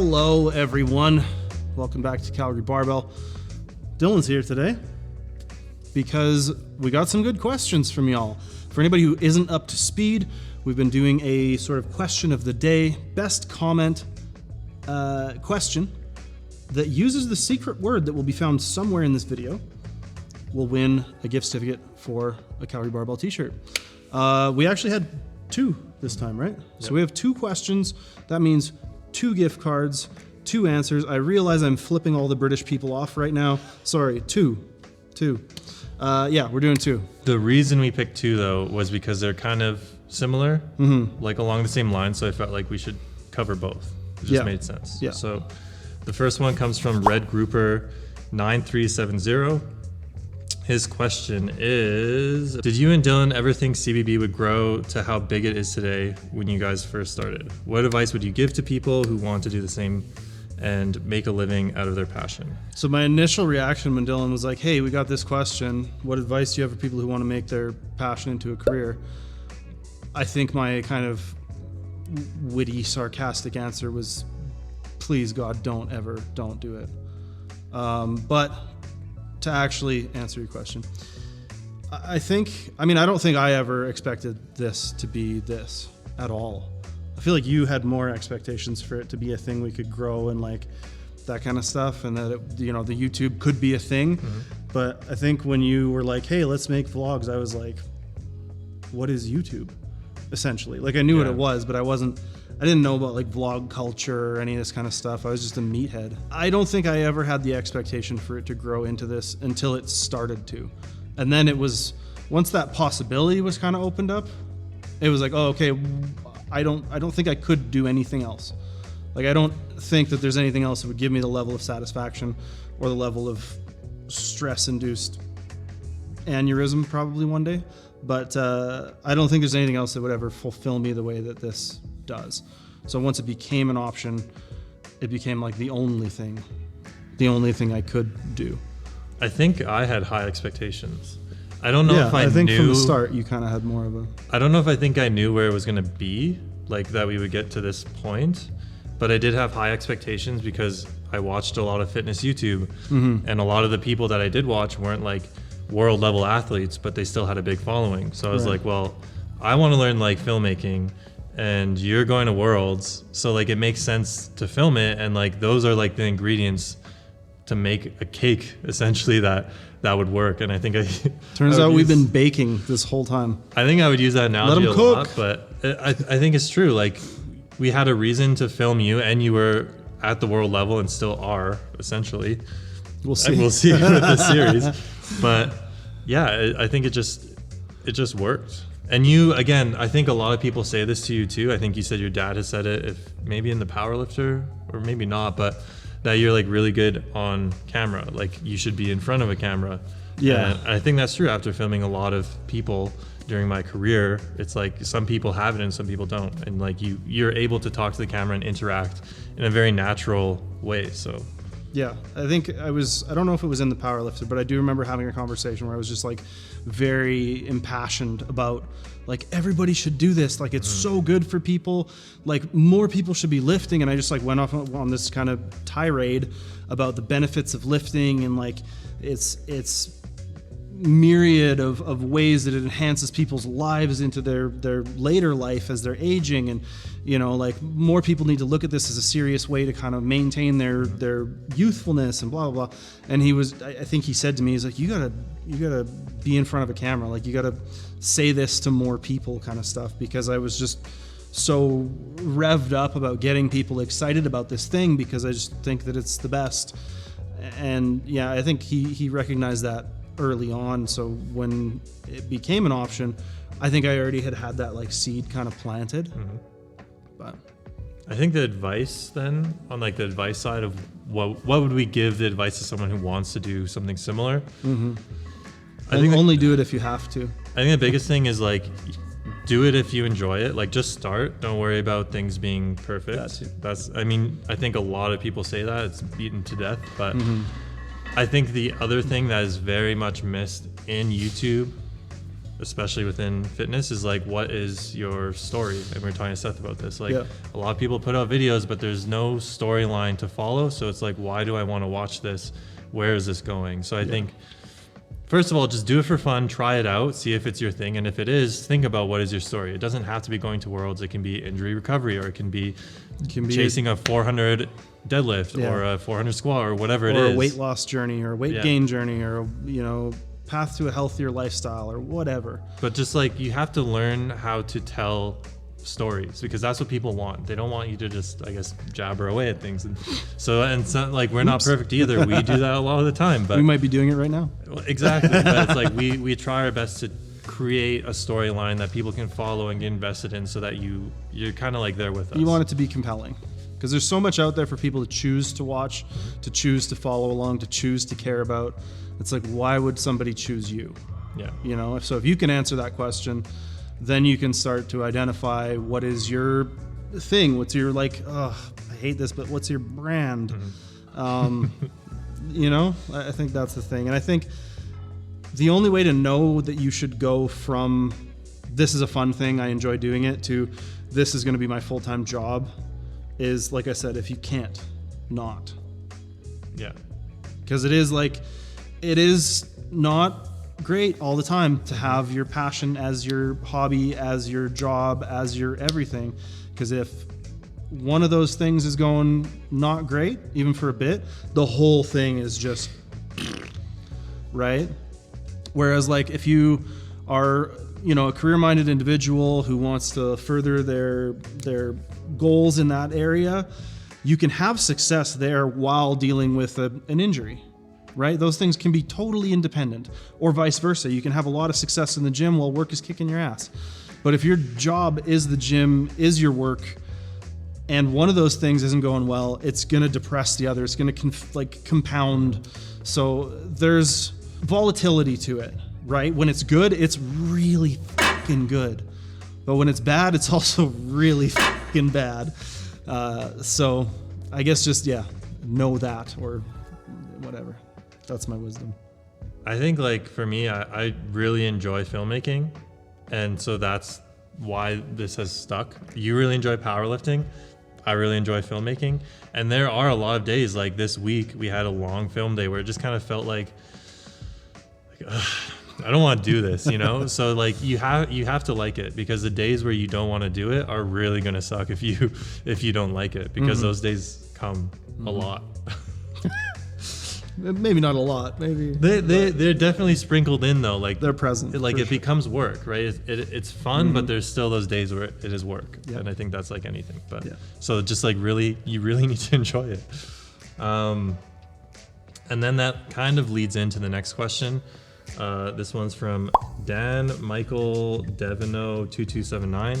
Hello everyone, welcome back to Calgary Barbell. Dylan's here today because we got some good questions from y'all. For anybody who isn't up to speed, we've been doing a sort of question of the day, best comment question that uses the secret word that will be found somewhere in this video will win a gift certificate for a Calgary Barbell t-shirt. We actually had two this time, right? Yep. So we have two questions. That means 2 gift cards, 2 answers. I realize I'm flipping all the British people off right now. Sorry, two. Yeah, we're doing 2. The reason we picked 2 though was because they're kind of similar, like along the same line. So I felt like we should cover both. It just made sense. Yeah. So the first one comes from Red Grouper 9370. His question is, did you and Dylan ever think CBB would grow to how big it is today when you guys first started? What advice would you give to people who want to do the same and make a living out of their passion? So my initial reaction when Dylan was like, hey, we got this question, what advice do you have for people who want to make their passion into a career? I think my kind of witty, sarcastic answer was, please God, don't do it. But to actually answer your question, I don't think I ever expected this to be this at all. I feel like you had more expectations for it to be a thing we could grow and like that kind of stuff, and that it, the YouTube could be a thing. But I think when you were like, hey, let's make vlogs, I was like, what is YouTube? Essentially, like I knew what it was, but I didn't know about like vlog culture or any of this kind of stuff. I was just a meathead. I don't think I ever had the expectation for it to grow into this until it started to. And then it was, once that possibility was kind of opened up, it was like, oh, okay, I don't think I could do anything else. Like, I don't think that there's anything else that would give me the level of satisfaction or the level of stress-induced aneurysm probably one day. But I don't think there's anything else that would ever fulfill me the way that this does. So once it became an option, it became like the only thing I could do. I think I had high expectations. I don't know if I think knew from the start you kind of had more of a. I don't know if I think I knew where it was going to be, like that we would get to this point, but I did have high expectations because I watched a lot of fitness YouTube, and a lot of the people that I did watch weren't like world level athletes, but they still had a big following. So I was like, well, I want to learn like filmmaking, and you're going to Worlds, so like it makes sense to film it, and like those are like the ingredients to make a cake essentially that would work. And I think turns out we've been baking this whole time. I think I would use that analogy a lot, but I think it's true. Like we had a reason to film you, and you were at the world level and still are essentially. We'll see with this series, but yeah, I think it just worked. And you, again, I think a lot of people say this to you too. I think you said your dad has said it, if maybe in the Powerlifter or maybe not, but that you're like really good on camera. Like you should be in front of a camera. Yeah. And I think that's true after filming a lot of people during my career. It's like some people have it and some people don't. And like you're able to talk to the camera and interact in a very natural way. So yeah, I think I don't know if it was in the Powerlifter, but I do remember having a conversation where I was just like very impassioned about like everybody should do this. Like it's so good for people. Like more people should be lifting. And I just like went off on this kind of tirade about the benefits of lifting and like it's myriad of ways that it enhances people's lives into their later life as they're aging. And like more people need to look at this as a serious way to kind of maintain their youthfulness and blah blah blah. And I think he said to me, he's like, you gotta be in front of a camera, like you gotta say this to more people kind of stuff, because I was just so revved up about getting people excited about this thing because I just think that it's the best. And yeah, I think he recognized that early on. So when it became an option, I think I already had that like seed kind of planted. But I think the advice then on like the advice side of what would we give the advice to someone who wants to do something similar? I think only do it if you have to. I think the biggest thing is like do it if you enjoy it. Like just start. Don't worry about things being perfect. I think a lot of people say that, it's beaten to death, but I think the other thing that is very much missed in YouTube especially within fitness, is like, what is your story? And we were talking to Seth about this. Like, a lot of people put out videos, but there's no storyline to follow. So it's like, why do I want to watch this? Where is this going? So I think, first of all, just do it for fun, try it out, see if it's your thing. And if it is, think about what is your story. It doesn't have to be going to Worlds. It can be injury recovery, or it can be chasing a 400 deadlift or a 400 squat, or whatever it is. Or a weight loss journey, or a weight gain journey, or, you know, path to a healthier lifestyle, or whatever. But just like, you have to learn how to tell stories, because that's what people want. They don't want you to just, I guess, jabber away at things. And so like, we're not perfect either. We do that a lot of the time, but we might be doing it right now. Well, exactly. But it's like, we try our best to create a storyline that people can follow and get invested in, so that you're kind of like there with us. You want it to be compelling, because there's so much out there for people to choose to watch, to choose to follow along, to choose to care about. It's like, why would somebody choose you? Yeah. You know, so if you can answer that question, then you can start to identify what is your thing. What's your, like, I hate this, but what's your brand? You know, I think that's the thing. And I think the only way to know that you should go from this is a fun thing, I enjoy doing it, to this is going to be my full-time job is, like I said, if you can't not. Yeah. Because it is not great all the time to have your passion as your hobby, as your job, as your everything. Because if one of those things is going not great, even for a bit, the whole thing is just right. Whereas, like, if you are, you know, a career-minded individual who wants to further their goals in that area, you can have success there while dealing with an injury. Right? Those things can be totally independent, or vice versa. You can have a lot of success in the gym while work is kicking your ass. But if your job is the gym, is your work, and one of those things isn't going well, it's going to depress the other. It's going to compound. So there's volatility to it, right? When it's good, it's really fucking good. But when it's bad, it's also really fucking bad. So I guess just, know that, or whatever. That's my wisdom. I think, like, for me, I really enjoy filmmaking, and so that's why this has stuck. You really enjoy powerlifting. I really enjoy filmmaking, and there are a lot of days, like this week we had a long film day where it just kind of felt like I don't want to do this, you know? So like, you have to like it, because the days where you don't want to do it are really going to suck if you don't like it, because those days come a lot. Maybe not a lot. Maybe they're definitely sprinkled in, though. Like, they're present. Like, it becomes work, right? It's fun, but there's still those days where it is work, and I think that's like anything. But so just like, you really need to enjoy it. And then that kind of leads into the next question. This one's from Dan Michael Devino 2279,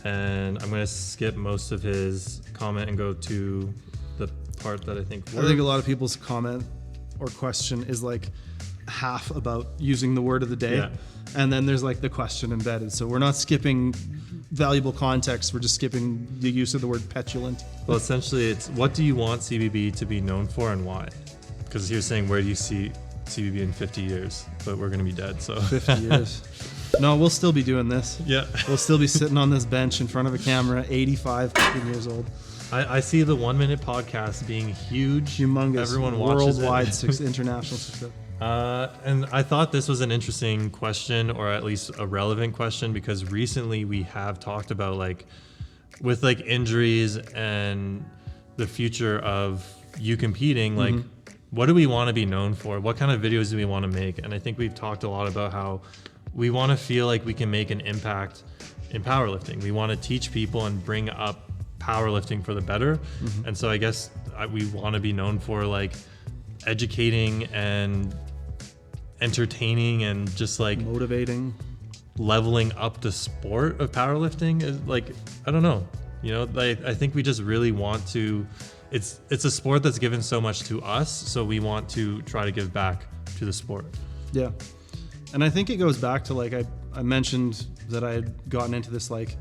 and I'm gonna skip most of his comment and go to the part that I think a lot of people's comment or question is like half about using the word of the day, and then there's like the question embedded. So we're not skipping valuable context, we're just skipping the use of the word petulant. Well, essentially it's, what do you want CBB to be known for, and why? Because he was saying, where do you see CBB in 50 years? But we're gonna be dead, so 50 years. No, we'll still be doing this. Yeah. We'll still be sitting on this bench in front of a camera, 85 years old. I see the 1 minute podcast being huge. Humongous. Everyone watches worldwide it. International success. And I thought this was an interesting question, or at least a relevant question, because recently we have talked about, like, with like injuries and the future of you competing, like, what do we want to be known for? What kind of videos do we want to make? And I think we've talked a lot about how we want to feel like we can make an impact in powerlifting. We want to teach people and bring up powerlifting for the better. And so I guess we want to be known for, like, educating and entertaining and just like motivating, leveling up the sport of powerlifting. Is like, I don't know, you know, like, I think we just really want to, it's a sport that's given so much to us, so we want to try to give back to the sport. Yeah. And I think it goes back to, like, I mentioned that I had gotten into this, like,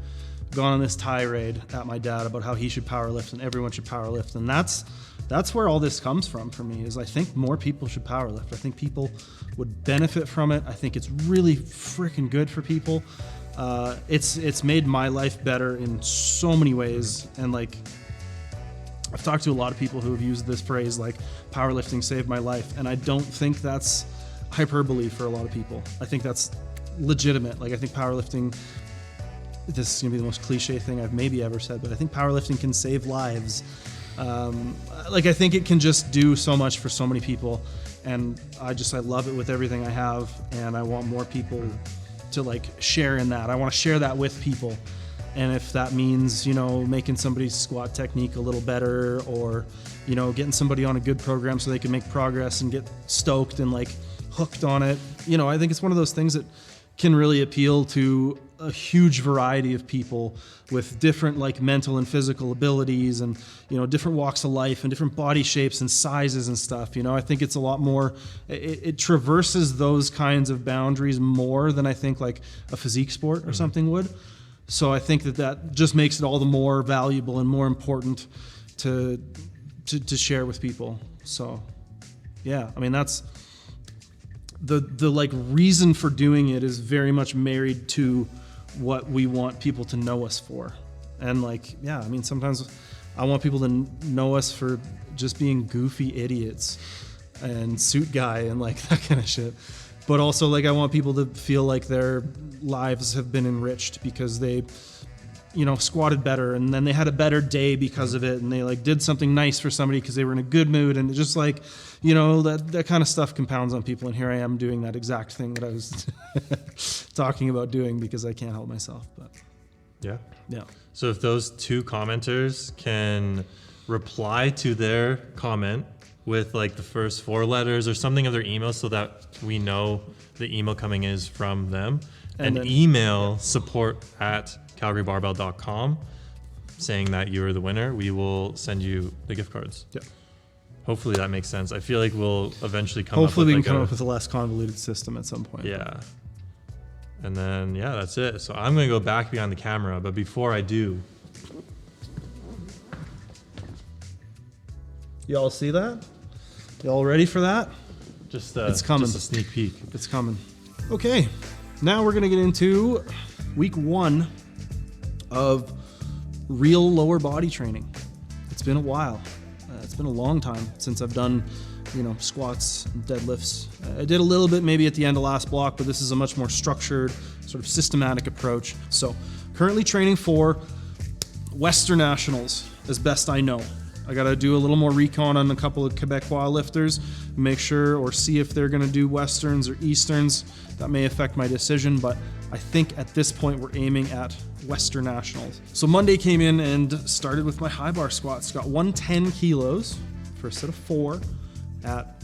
gone on this tirade at my dad about how he should powerlift and everyone should powerlift, and that's that's where all this comes from for me, is I think more people should powerlift. I think people would benefit from it. I think it's really freaking good for people. It's made my life better in so many ways. And like, I've talked to a lot of people who have used this phrase, like, powerlifting saved my life. And I don't think that's hyperbole for a lot of people. I think that's legitimate. Like, I think powerlifting, this is gonna be the most cliche thing I've maybe ever said, but I think powerlifting can save lives. Like, I think it can just do so much for so many people, and I love it with everything I have, and I want more people to like share in that. I want to share that with people. And if that means, you know, making somebody's squat technique a little better, or, you know, getting somebody on a good program so they can make progress and get stoked and like hooked on it, you know, I think it's one of those things that can really appeal to a huge variety of people with different like mental and physical abilities, and, you know, different walks of life and different body shapes and sizes and stuff. You know, I think it's a lot more, it traverses those kinds of boundaries more than I think like a physique sport or something would. So I think that just makes it all the more valuable and more important to share with people. So yeah, I mean, that's the like reason for doing it is very much married to what we want people to know us for. And like, yeah, I mean, sometimes I want people to know us for just being goofy idiots and suit guy and like that kind of shit. But also, like, I want people to feel like their lives have been enriched because they, you know, squatted better, and then they had a better day because of it, and they like did something nice for somebody because they were in a good mood, and just like, you know, that kind of stuff compounds on people. And here I am doing that exact thing that I was talking about doing because I can't help myself. But yeah. So if those two commenters can reply to their comment with like the first 4 letters or something of their email, so that we know the email coming is from them, and then email support@calgarybarbell.com saying that you are the winner, we will send you the gift cards. Yeah. Hopefully that makes sense. I feel like we'll eventually come Hopefully up with we can come up with a less convoluted system at some point. Yeah. And then, yeah, that's it. So I'm going to go back behind the camera, but before I do, y'all see that? Y'all ready for that? It's coming. Just a sneak peek. It's coming. Okay, now we're gonna get into week 1 of real lower body training. It's been a while. It's been a long time since I've done, you know, squats and deadlifts. I did a little bit maybe at the end of last block, but this is a much more structured, sort of systematic approach. So currently training for Western Nationals as best I know. I got to do a little more recon on a couple of Quebecois lifters, make sure or see if they're going to do Westerns or Easterns. That may affect my decision, but I think at this point we're aiming at Western Nationals. So Monday came in and started with my high bar squats. Got 110 kilos for a set of 4 at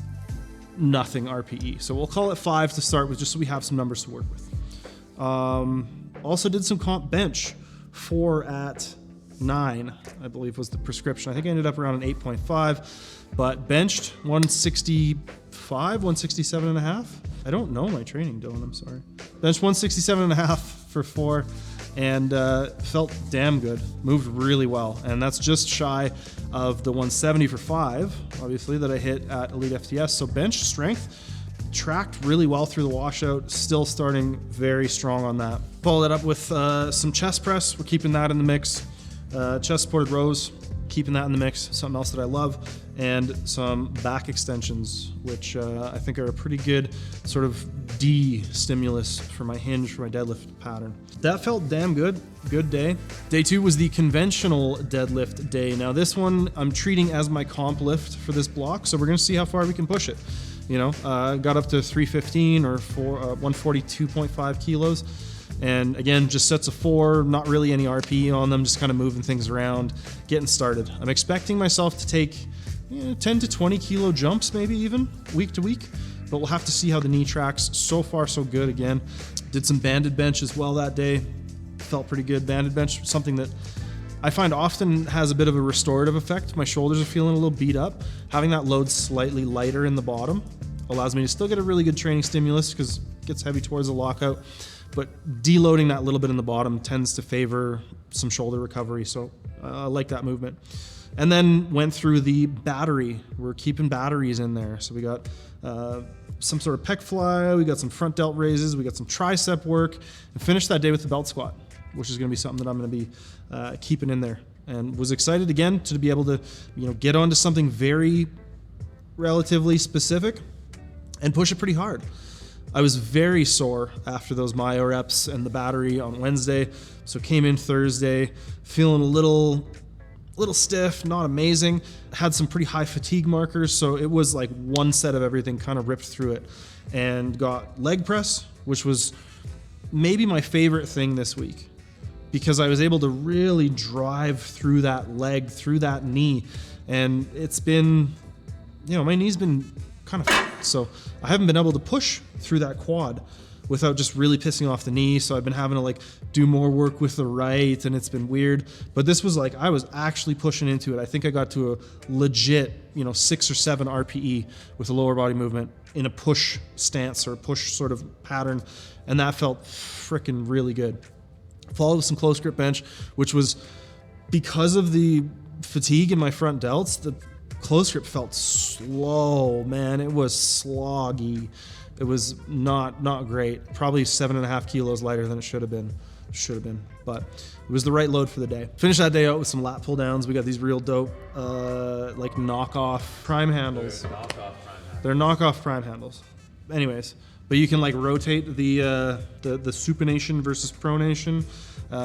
nothing RPE. So we'll call it 5 to start with, just so we have some numbers to work with. Also did some comp bench, 4 at 9, I believe was the prescription. I think I ended up around an 8.5, but benched 165, 167 and a half. I don't know my training, Dylan, I'm sorry. Benched 167 and a half for 4, and felt damn good. Moved really well, and that's just shy of the 170 for 5, obviously, that I hit at Elite FTS. So bench strength tracked really well through the washout, still starting very strong on that. Follow that up with some chest press. We're keeping that in the mix. Chest supported rows, keeping that in the mix, something else that I love, and some back extensions, which I think are a pretty good sort of stimulus for my hinge, for my deadlift pattern. That felt damn good. Good day. Day 2 was the conventional deadlift day. Now this one I'm treating as my comp lift for this block, so we're going to see how far we can push it. You know, got up to 315 or 142.5 kilos. And again, just sets of 4, not really any RP on them, just kind of moving things around, getting started. I'm expecting myself to take 10 to 20 kilo jumps, maybe even week to week, but we'll have to see how the knee tracks. So far, so good. Again, did some banded bench as well that day. Felt pretty good. Banded bench, something that I find often has a bit of a restorative effect. My shoulders are feeling a little beat up. Having that load slightly lighter in the bottom allows me to still get a really good training stimulus because it gets heavy towards the lockout. But deloading that little bit in the bottom tends to favor some shoulder recovery, so I like that movement. And then went through the battery. We're keeping batteries in there. So we got some sort of pec fly, we got some front delt raises, we got some tricep work, and finished that day with the belt squat, which is going to be something that I'm going to be keeping in there. And was excited again to be able to, get onto something very relatively specific and push it pretty hard. I was very sore after those myo reps and the battery on Wednesday, so came in Thursday feeling a little stiff, not amazing. Had some pretty high fatigue markers, so it was like one set of everything kind of ripped through it. And got leg press, which was maybe my favorite thing this week, because I was able to really drive through that leg, through that knee. And it's been, my knee's been kind of so I haven't been able to push through that quad without just really pissing off the knee. So I've been having to do more work with the right, and it's been weird. But this was I was actually pushing into it. I think I got to a legit, 6 or 7 RPE with a lower body movement in a push stance or a push sort of pattern. And that felt freaking really good. Followed with some close grip bench, which was because of the fatigue in my front delts, the close grip felt slow, man. It was sloggy. It was not great. Probably 7.5 kilos lighter than it should have been. But it was the right load for the day. Finished that day out with some lat pull downs. We got these real dope, knockoff prime handles. They're knockoff prime handles. Anyways, but you can rotate the supination versus pronation.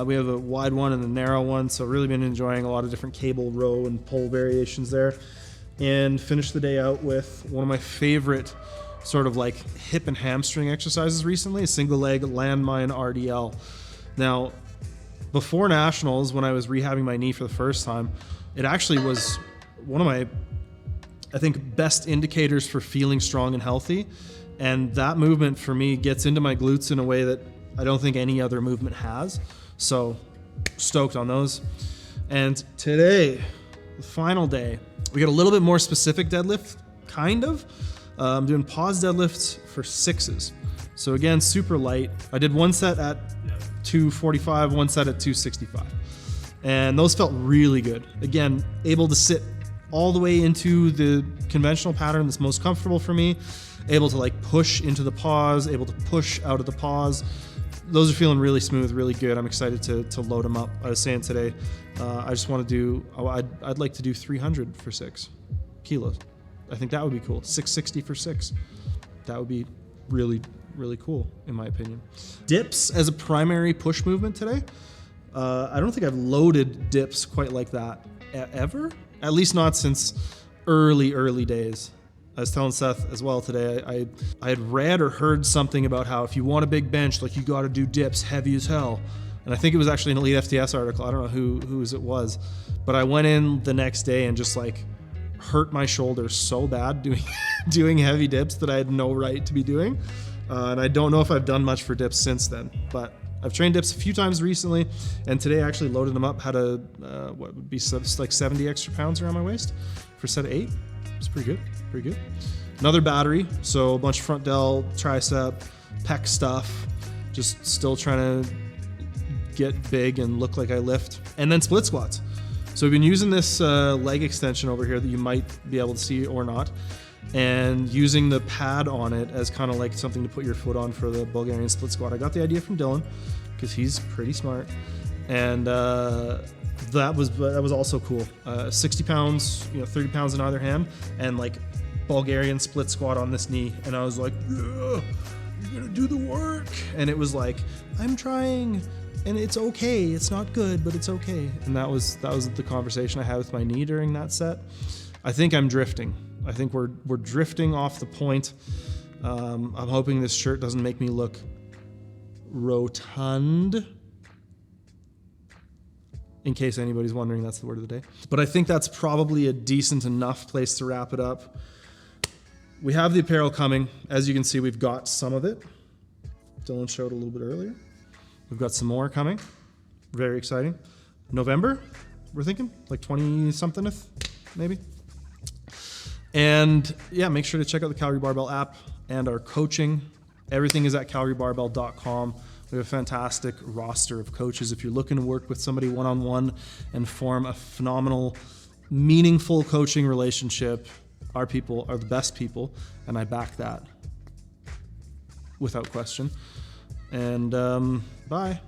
We have a wide one and a narrow one, so really been enjoying a lot of different cable row and pull variations there. And finished the day out with one of my favorite sort of hip and hamstring exercises recently, a single leg landmine RDL. Now, before nationals, when I was rehabbing my knee for the first time, it actually was one of my, I think, best indicators for feeling strong and healthy. And that movement for me gets into my glutes in a way that I don't think any other movement has. So stoked on those. And today, the final day, we got a little bit more specific deadlift, kind of. I'm doing pause deadlifts for 6s. So again, super light. I did one set at 245, one set at 265. And those felt really good. Again, able to sit all the way into the conventional pattern that's most comfortable for me. Able to push into the pause, able to push out of the pause. Those are feeling really smooth, really good. I'm excited to load them up. I was saying today, I just want to do, I'd like to do 300 for 6 kilos. I think that would be cool. 660 for 6. That would be really, really cool, in my opinion. Dips as a primary push movement today. I don't think I've loaded dips quite like that ever. At least not since early days. I was telling Seth as well today, I had read or heard something about how if you want a big bench, you got to do dips heavy as hell. And I think it was actually an Elite FTS article. I don't know whose it was. But I went in the next day and just hurt my shoulder so bad doing heavy dips that I had no right to be doing. And I don't know if I've done much for dips since then. But I've trained dips a few times recently. And today I actually loaded them up. Had what would be 70 extra pounds around my waist for a set of 8. It's pretty good. Another battery, so a bunch of front delt, tricep, pec stuff. Just still trying to get big and look like I lift. And then split squats. So we've been using this leg extension over here that you might be able to see or not, and using the pad on it as kind of something to put your foot on for the Bulgarian split squat. I got the idea from Dylan because he's pretty smart, and that was also cool. 60 pounds, 30 pounds in either hand, and Bulgarian split squat on this knee. And I was like, yeah, you're gonna do the work. And it was I'm trying, and it's okay. It's not good, but it's okay. And that was the conversation I had with my knee during that set. I think I'm drifting. I think we're drifting off the point. I'm hoping this shirt doesn't make me look rotund. In case anybody's wondering, that's the word of the day. But I think that's probably a decent enough place to wrap it up. We have the apparel coming. As you can see, we've got some of it. Dylan showed a little bit earlier. We've got some more coming. Very exciting. November, we're thinking, 20-somethingth, maybe. And yeah, make sure to check out the Calgary Barbell app and our coaching. Everything is at calgarybarbell.com. We have a fantastic roster of coaches. If you're looking to work with somebody one-on-one and form a phenomenal meaningful coaching relationship, our people are the best people, and I back that without question. And bye.